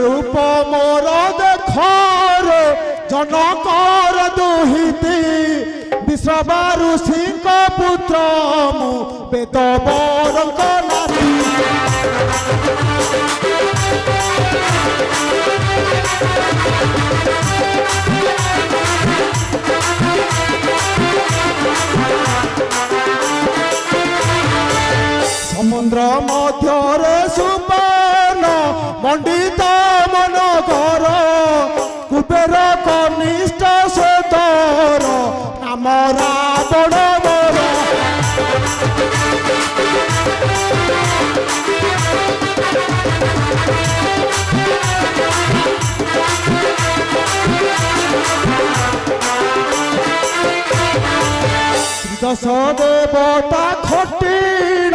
रूप मोर देखर जनकर दुहिती विश्रवा ऋषि पुत्र मु वेद बरंक नाती समुद्र मध्य सुपर्ण मंडित मनोगर कुबेर कनिष्ठ सेतर नाम रावण मोर दश देवता खटीण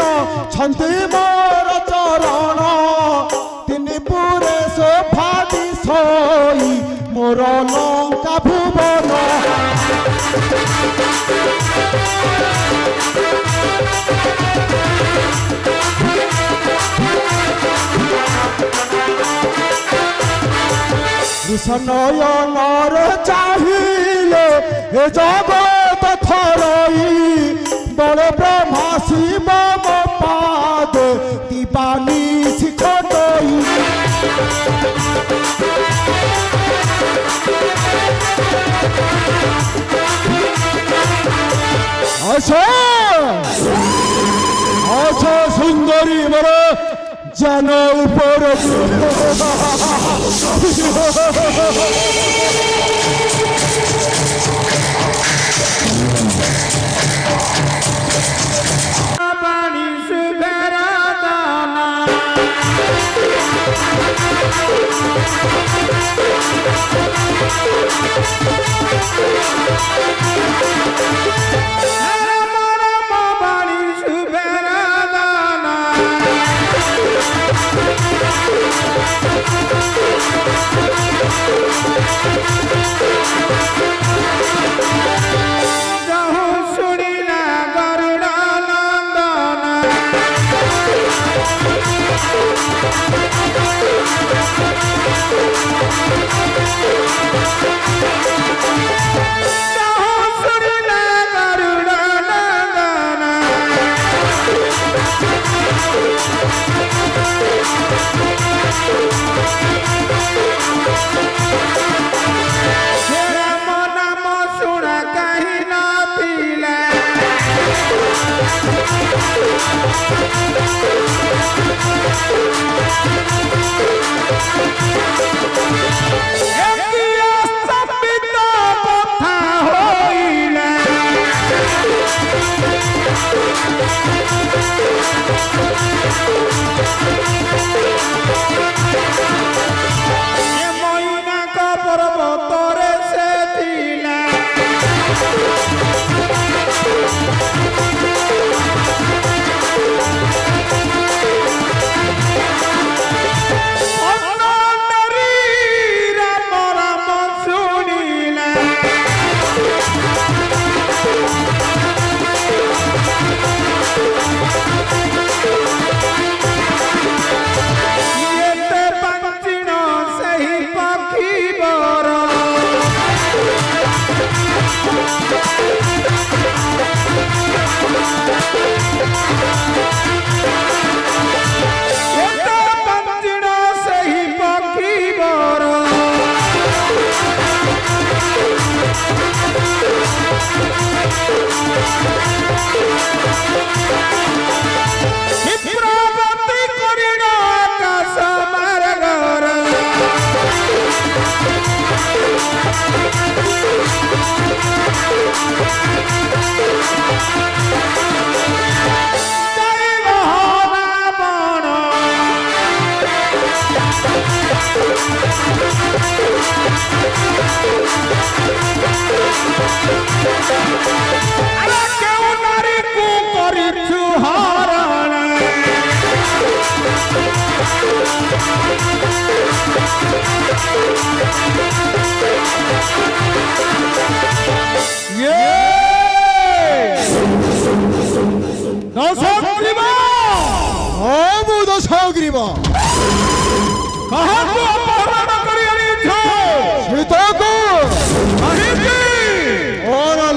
छंदी मोर चरण तीन पुरे शोभा दिशई मोर लंका भुवन नयनर चाहिए ए जगत थरई তলে ব্রহ্মা শিব পাদ দিবানি শিখতই আচ্ছা আচ্ছা সুন্দরী বড় যেন উপর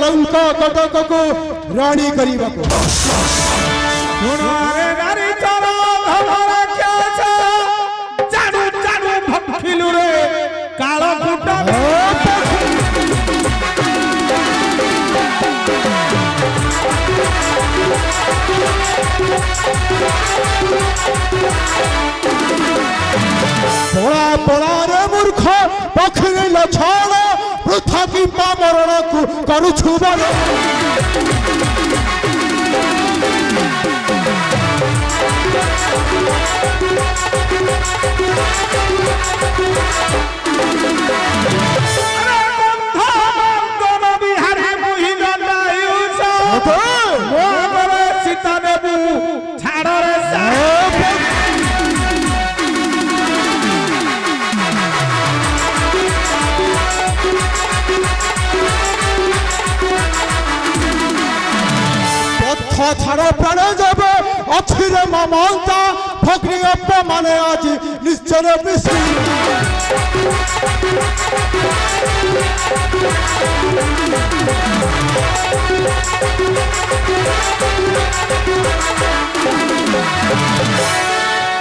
ଲଙ୍କା କଟକକୁ ରାଣୀ କରିବାକୁ କାଳ ଫୁଟ ପଳା ପଳାରେ ମୂର୍ଖ ପକ୍ଷୀ ଲଛଣ ବୃଥା କିମ୍ବା ମରଣକୁ କରୁଛୁ ବର ସୀତା ଦେବୁ ଛାଡ଼ରେ ছাড় প্রাণে যাবে অথিরে মমতা ভগ্নী অপমানে আজি নিশ্চয় মিশ্রি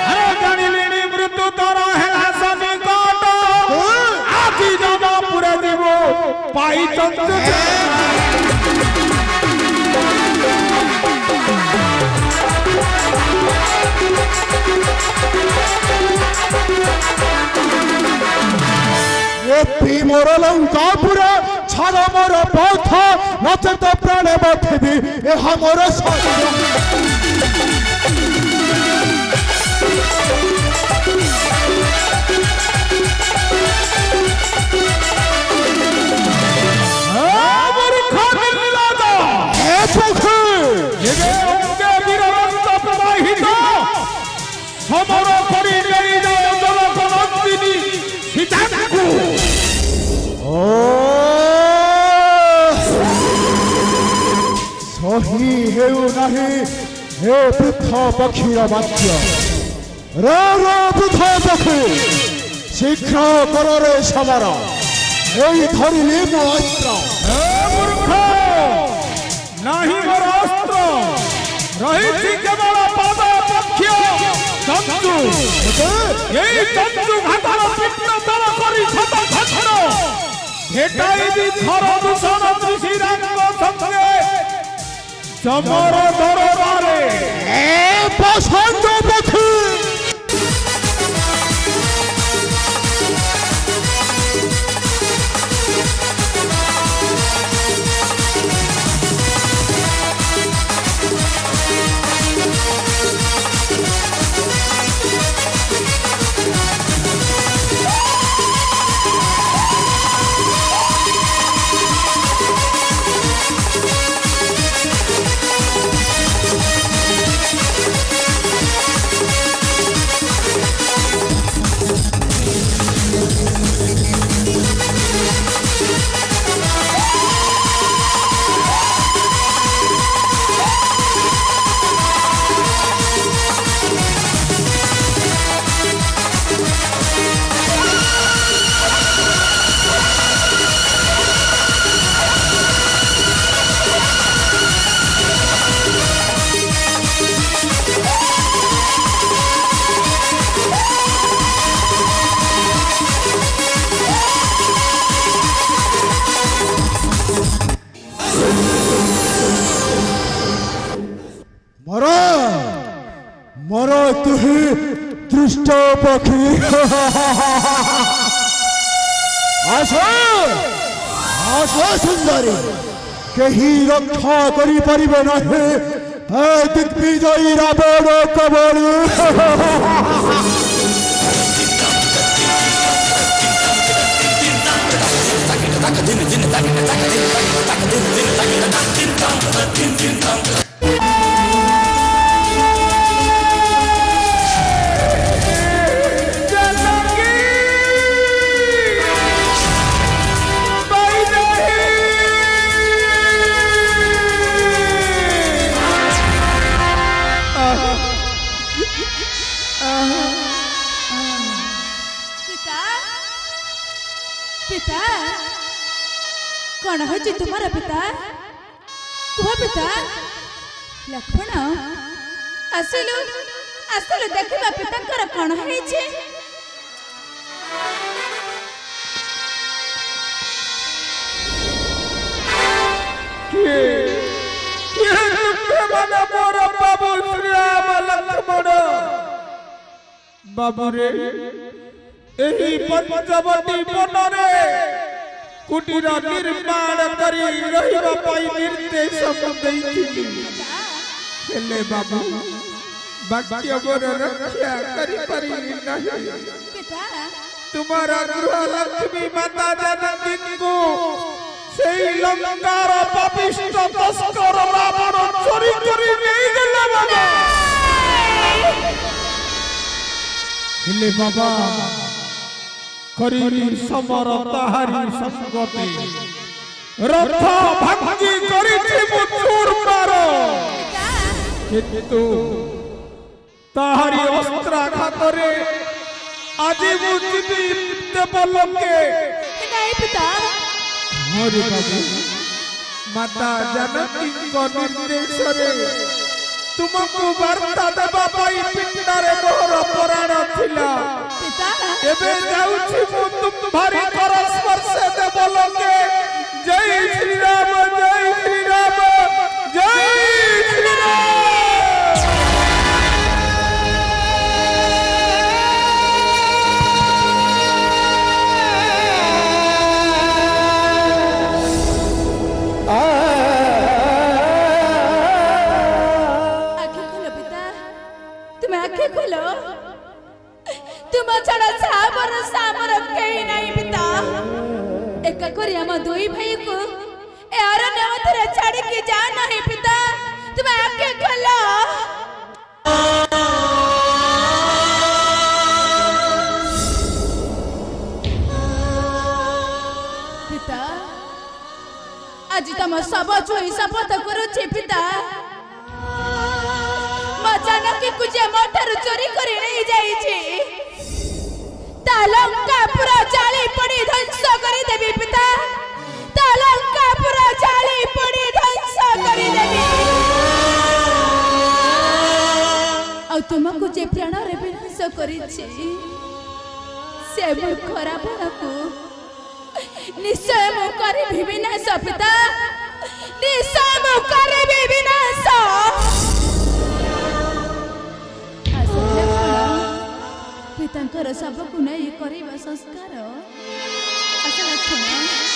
अरे जानिलिनी मृत्यु तोर हेला सनिकट आजी जमा पुरे देबो पाई चंचु एपी मोर लंकापुर छाड़ मोर पथ नचेत प्राणे बथिबी एहा मोर सत्य समर करी नहीं जाओ जनक नंदिनी सीताको सही हेउ नहीं हे वृद्ध पक्षीर वाक्य रे वृद्ध पक्षी शीघ्र कर रे समर এই ধরিলি মো অস্ত্র मूर्ख नहीं मोर अस्त्र रही केवल पाद पक्ष चंचु यही चंचु घातर पिंड तल करी छत छतर भेटाई दी थर दूषण ऋषिरांग संगे चमर दरबारे पसंद पक्षी मर तुही दृष्ट पक्षी आस आस सुंदरी कहीं रक्षा करी परिबे नहीं दिग्विजयी रावण कबल पिता कौन हो तुम्हारा पिता कुह पिता लक्ष्मण आसिलु आसिलु देखिबा पिता कौन है बाबू रे एही पंचवटी बनरे कुटीर निर्माण करी रहिबा पाई निर्देश दैथिली हेले बाबू वाक्य मोर रक्षा करी परिली नहीं पिता तुम्हारा गृह लक्ष्मी माता जननी को सेई लंकार पापिष्ट तस्कर रावण चोरी करी नहीं देला बाबा हेले बाबा करी समर ताहारी संगति रथ भागी करी मुचूर मारो किंतु ताहारी अस्त्राघात रे आज मुझी देवलोके नहीं पिता हरि बाबू माता जानकी निर्देश तुमको वार्ता देवा पिंडरे मोर पुराण थिला पिता एबे जाउछि मु तुम्हारी कर स्पर्श देव लोके जय श्री राम जय श्री राम जय श्री राम। तुम छड़ा साबर सामर कहीं नहीं पिता एक करी हम दुई भाई को ए अरण्य मधुरे छाड़ के जा नहीं पिता तुम आके खोलो पिता आज तुम सब छुई शपथ करुछि पिता जानकी कुछ मोटर चोरी कर नहीं जाइए लंका पूरा जाली पड़ी ध्वंस कर देवी पिता लंका पूरा जाली पड़ी ध्वंस कर देवी और तुमको जे प्राण रे विनाश करिछि से मूर्खरा को निश्चय मु करी विनाश पिता निश्चय मु करी विनाश। पितांकर सबको नहीं करवा संस्कार आशा लक्ष्मण